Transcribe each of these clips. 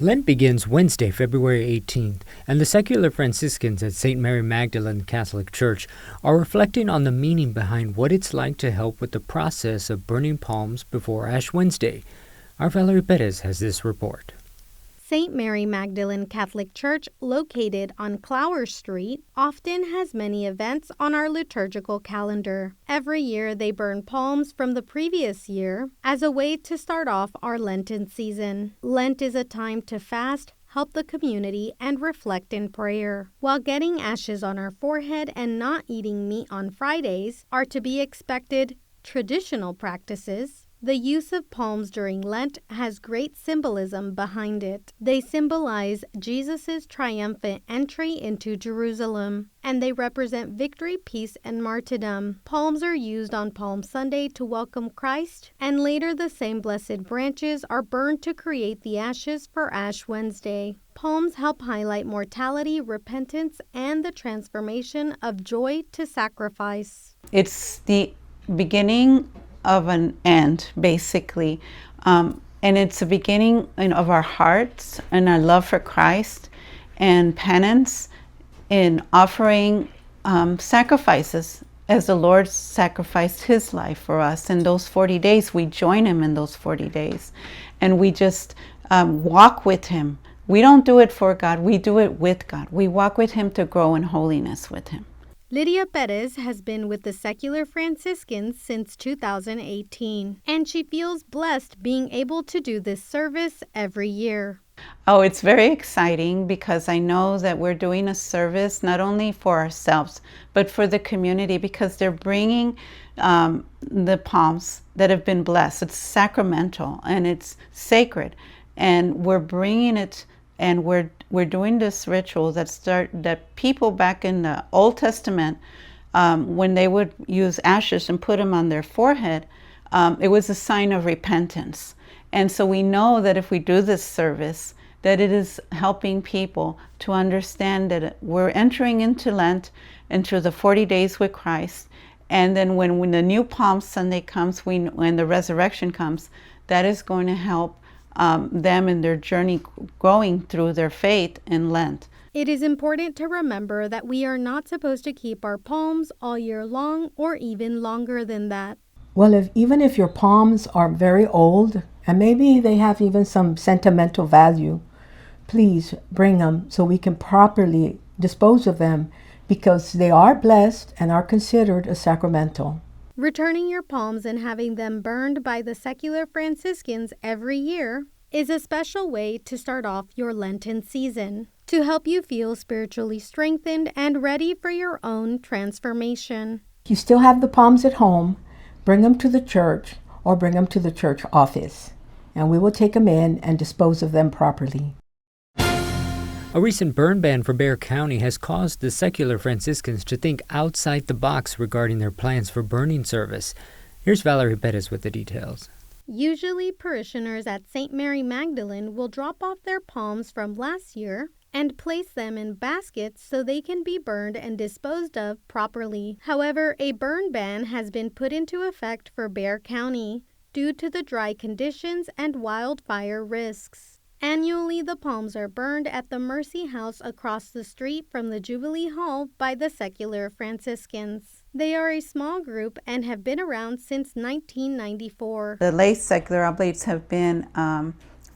Lent begins Wednesday, February 18th, and the Secular Franciscans at St. Mary Magdalen Catholic Church are reflecting on the meaning behind what it's like to help with the process of burning palms before Ash Wednesday. Our Valerie Perez has this report. St. Mary Magdalen Catholic Church, located on Clower Street, often has many events on our liturgical calendar. Every year they burn palms from the previous year as a way to start off our Lenten season. Lent is a time to fast, help the community, and reflect in prayer. While getting ashes on our forehead and not eating meat on Fridays are to be expected traditional practices, the use of palms during Lent has great symbolism behind it. They symbolize Jesus' triumphant entry into Jerusalem, and they represent victory, peace, and martyrdom. Palms are used on Palm Sunday to welcome Christ, and later the same blessed branches are burned to create the ashes for Ash Wednesday. Palms help highlight mortality, repentance, and the transformation of joy to sacrifice. It's the beginning of an end, basically, and it's the beginning of our hearts and our love for Christ and penance in offering sacrifices as the Lord sacrificed his life for us. In those 40 days, we join him in those 40 days, and we just walk with him. We don't do it for God, we do it with God. We walk with him to grow in holiness with him. Lydia Perez has been with the Secular Franciscans since 2018, and she feels blessed being able to do this service every year. Oh, it's very exciting because I know that we're doing a service not only for ourselves, but for the community, because they're bringing the palms that have been blessed. It's sacramental and it's sacred, and we're bringing it, and we're doing this ritual that people back in the Old Testament, when they would use ashes and put them on their forehead, it was a sign of repentance. And so we know that if we do this service, that it is helping people to understand that we're entering into Lent, into the 40 days with Christ. And then when the new Palm Sunday comes, when the resurrection comes, that is going to help them in their journey growing through their faith in Lent. It is important to remember that we are not supposed to keep our palms all year long or even longer than that. Well, even if your palms are very old and maybe they have even some sentimental value, please bring them so we can properly dispose of them, because they are blessed and are considered a sacramental. Returning your palms and having them burned by the Secular Franciscans every year is a special way to start off your Lenten season, to help you feel spiritually strengthened and ready for your own transformation. If you still have the palms at home, bring them to the church or bring them to the church office, and we will take them in and dispose of them properly. A recent burn ban for Bexar County has caused the Secular Franciscans to think outside the box regarding their plans for burning service. Here's Valerie Perez with the details. Usually, parishioners at St. Mary Magdalen will drop off their palms from last year and place them in baskets so they can be burned and disposed of properly. However, a burn ban has been put into effect for Bexar County due to the dry conditions and wildfire risks. Annually, the palms are burned at the Mercy House across the street from the Jubilee Hall by the Secular Franciscans. They are a small group and have been around since 1994. The lay Secular Oblates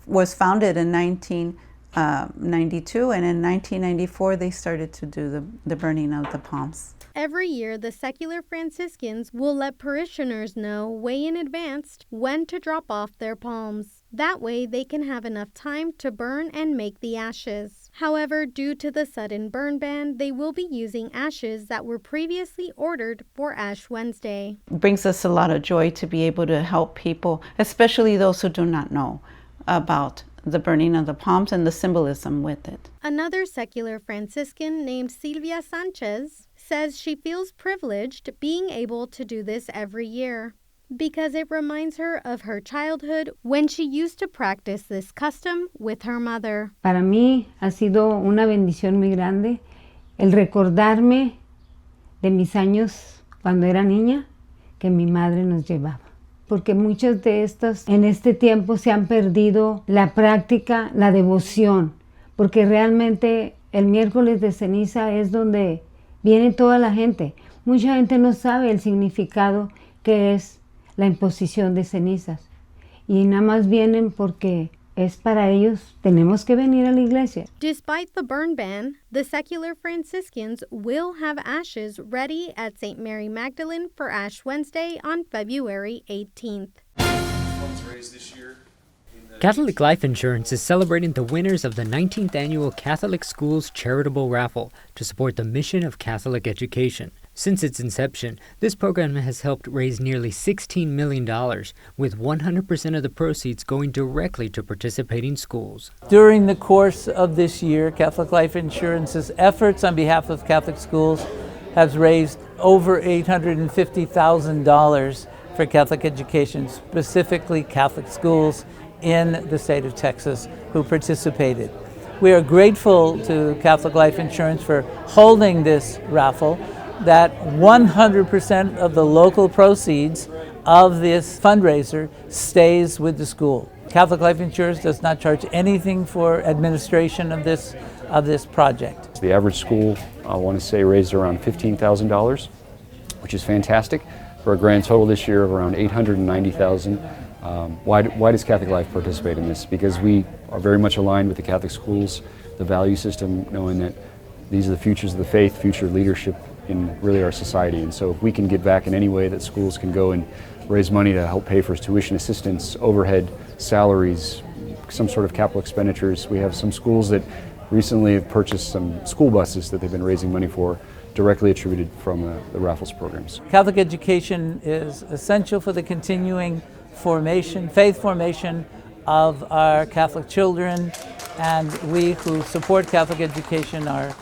was founded in 1992, and in 1994 they started to do the burning of the palms. Every year, the Secular Franciscans will let parishioners know way in advance when to drop off their palms. That way, they can have enough time to burn and make the ashes. However, due to the sudden burn ban, they will be using ashes that were previously ordered for Ash Wednesday. It brings us a lot of joy to be able to help people, especially those who do not know about the burning of the palms and the symbolism with it. Another Secular Franciscan named Silvia Sanchez says she feels privileged being able to do this every year because it reminds her of her childhood when she used to practice this custom with her mother. Para mí ha sido una bendición muy grande el recordarme de mis años cuando era niña que mi madre nos llevaba. porque muchos de estos en este tiempo se han perdido la práctica, la devoción, porque realmente el miércoles de ceniza es donde viene toda la gente. Mucha gente no sabe el significado que es la imposición de cenizas y nada más vienen porque es para ellos, tenemos que venir a la iglesia. Despite the burn ban, the Secular Franciscans will have ashes ready at St. Mary Magdalene for Ash Wednesday on February 18th. Catholic Life Insurance is celebrating the winners of the 19th annual Catholic Schools Charitable Raffle to support the mission of Catholic education. Since its inception, this program has helped raise nearly $16 million, with 100% of the proceeds going directly to participating schools. During the course of this year, Catholic Life Insurance's efforts on behalf of Catholic schools has raised over $850,000 for Catholic education, specifically Catholic schools in the state of Texas who participated. We are grateful to Catholic Life Insurance for holding this raffle, that 100% of the local proceeds of this fundraiser stays with the school. Catholic Life Insurance does not charge anything for administration of this project. The average school, I want to say, raised around $15,000, which is fantastic, for a grand total this year of around $890,000. Why does Catholic Life participate in this? Because we are very much aligned with the Catholic schools, the value system, knowing that these are the futures of the faith, future leadership in really our society. And so if we can give back in any way that schools can go and raise money to help pay for tuition assistance, overhead, salaries, some sort of capital expenditures. We have some schools that recently have purchased some school buses that they've been raising money for, directly attributed from the Raffles programs. Catholic education is essential for the continuing formation, faith formation of our Catholic children, and we who support Catholic education are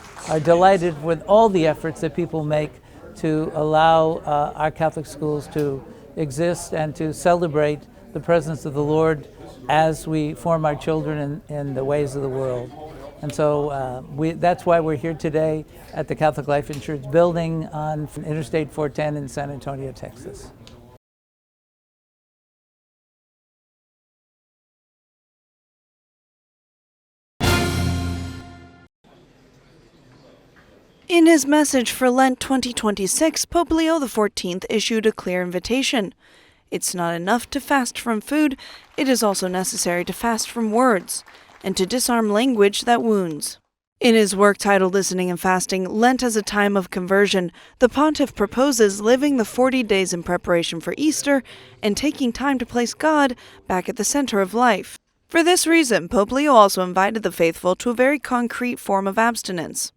delighted with all the efforts that people make to allow our Catholic schools to exist and to celebrate the presence of the Lord as we form our children in the ways of the world. And so that's why we're here today at the Catholic Life Insurance building on Interstate 410 in San Antonio, Texas. In his message for Lent 2026, Pope Leo XIV issued a clear invitation. It's not enough to fast from food, it is also necessary to fast from words, and to disarm language that wounds. In his work titled Listening and Fasting, Lent as a Time of Conversion, the pontiff proposes living the 40 days in preparation for Easter and taking time to place God back at the center of life. For this reason, Pope Leo also invited the faithful to a very concrete form of abstinence,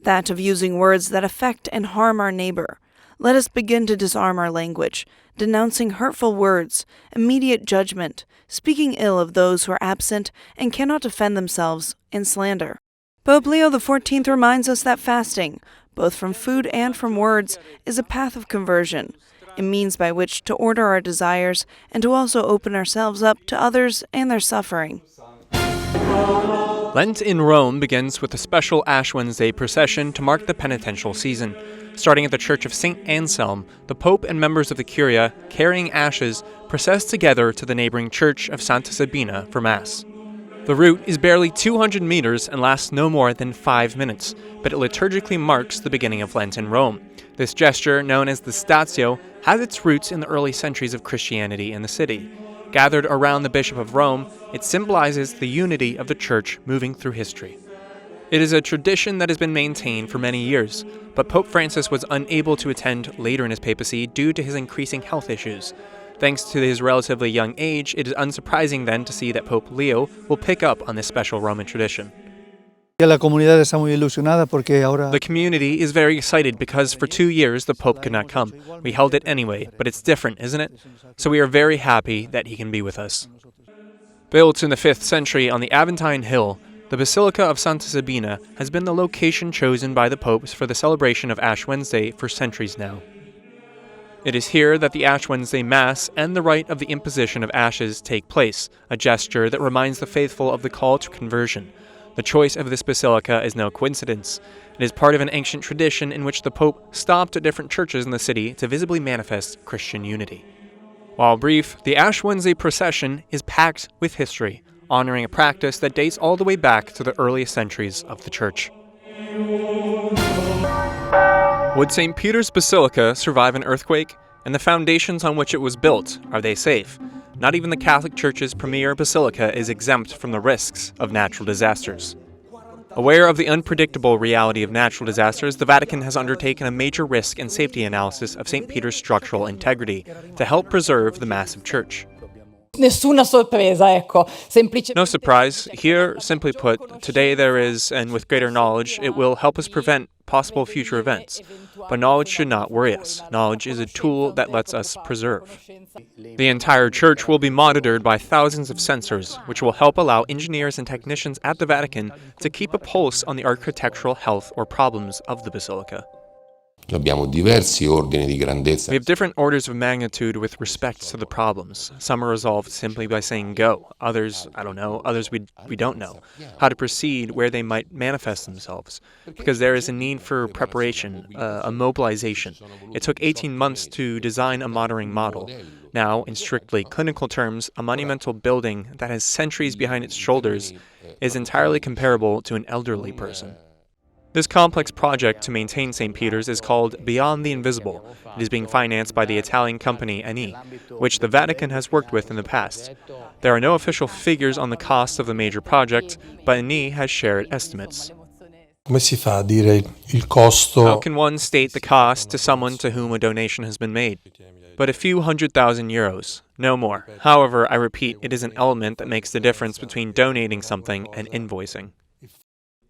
that of using words that affect and harm our neighbor. Let us begin to disarm our language, denouncing hurtful words, immediate judgment, speaking ill of those who are absent and cannot defend themselves, and slander. Pope Leo XIV reminds us that fasting, both from food and from words, is a path of conversion, a means by which to order our desires and to also open ourselves up to others and their suffering. Lent in Rome begins with a special Ash Wednesday procession to mark the penitential season. Starting at the Church of St. Anselm, the Pope and members of the Curia, carrying ashes, process together to the neighboring church of Santa Sabina for Mass. The route is barely 200 meters and lasts no more than 5 minutes, but it liturgically marks the beginning of Lent in Rome. This gesture, known as the Statio, has its roots in the early centuries of Christianity in the city. Gathered around the Bishop of Rome, it symbolizes the unity of the Church moving through history. It is a tradition that has been maintained for many years, but Pope Francis was unable to attend later in his papacy due to his increasing health issues. Thanks to his relatively young age, it is unsurprising then to see that Pope Leo will pick up on this special Roman tradition. The community is very excited because for 2 years the Pope could not come. We held it anyway, but it's different, isn't it? So we are very happy that he can be with us. Built in the 5th century on the Aventine Hill, the Basilica of Santa Sabina has been the location chosen by the popes for the celebration of Ash Wednesday for centuries now. It is here that the Ash Wednesday Mass and the rite of the imposition of ashes take place, a gesture that reminds the faithful of the call to conversion. The choice of this basilica is no coincidence. It is part of an ancient tradition in which the Pope stopped at different churches in the city to visibly manifest Christian unity. While brief, the Ash Wednesday procession is packed with history, honoring a practice that dates all the way back to the earliest centuries of the Church. Would St. Peter's Basilica survive an earthquake? And the foundations on which it was built, are they safe? Not even the Catholic Church's premier basilica is exempt from the risks of natural disasters. Aware of the unpredictable reality of natural disasters, the Vatican has undertaken a major risk and safety analysis of St. Peter's structural integrity to help preserve the massive church. Nessuna sorpresa, ecco. No surprise. Here, simply put, today there is, and with greater knowledge, it will help us prevent possible future events. But knowledge should not worry us. Knowledge is a tool that lets us preserve. The entire church will be monitored by thousands of sensors, which will help allow engineers and technicians at the Vatican to keep a pulse on the architectural health or problems of the basilica. Abbiamo diversi ordini di grandezza. We have different orders of magnitude with respect to the problems. Some are resolved simply by saying go. Others, I don't know. Others we don't know how to proceed, where they might manifest themselves. Because there is a need for preparation, a mobilization. It took 18 months to design a monitoring model. Now, in strictly clinical terms, a monumental building that has centuries behind its shoulders is entirely comparable to an elderly person. This complex project to maintain St. Peter's is called Beyond the Invisible. It is being financed by the Italian company Eni, which the Vatican has worked with in the past. There are no official figures on the cost of the major project, but Eni has shared estimates. Come si fa a dire il costo? How can one state the cost to someone to whom a donation has been made? But a few €100,000, no more. However, I repeat, it is an element that makes the difference between donating something and invoicing.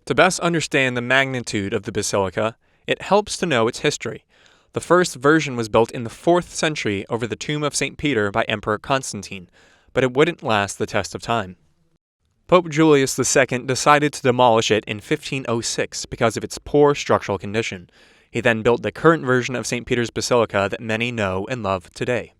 To best understand the magnitude of the basilica, it helps to know its history. The first version was built in the 4th century over the tomb of St. Peter by Emperor Constantine, but it wouldn't last the test of time. Pope Julius II decided to demolish it in 1506 because of its poor structural condition. He then built the current version of St. Peter's Basilica that many know and love today.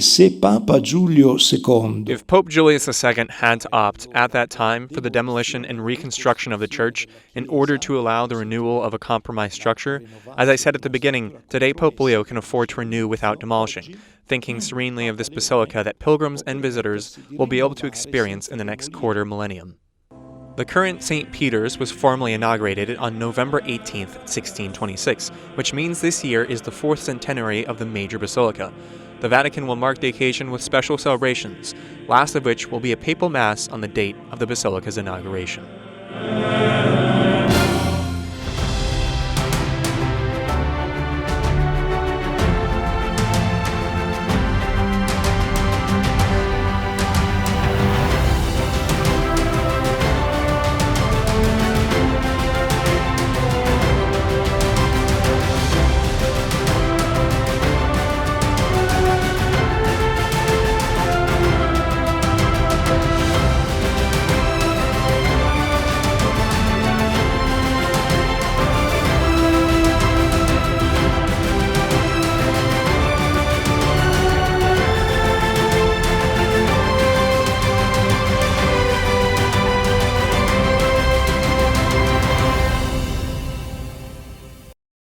Se Papa Giulio II If Pope Julius II had to opt at that time for the demolition and reconstruction of the church in order to allow the renewal of a compromised structure, as I said at the beginning, today Pope Leo can afford to renew without demolishing, thinking serenely of this basilica that pilgrims and visitors will be able to experience in the next quarter millennium. The current St. Peter's was formally inaugurated on November 18, 1626, which means this year is the 4th centenary of the major basilica. The Vatican will mark the occasion with special celebrations, last of which will be a papal mass on the date of the basilica's inauguration.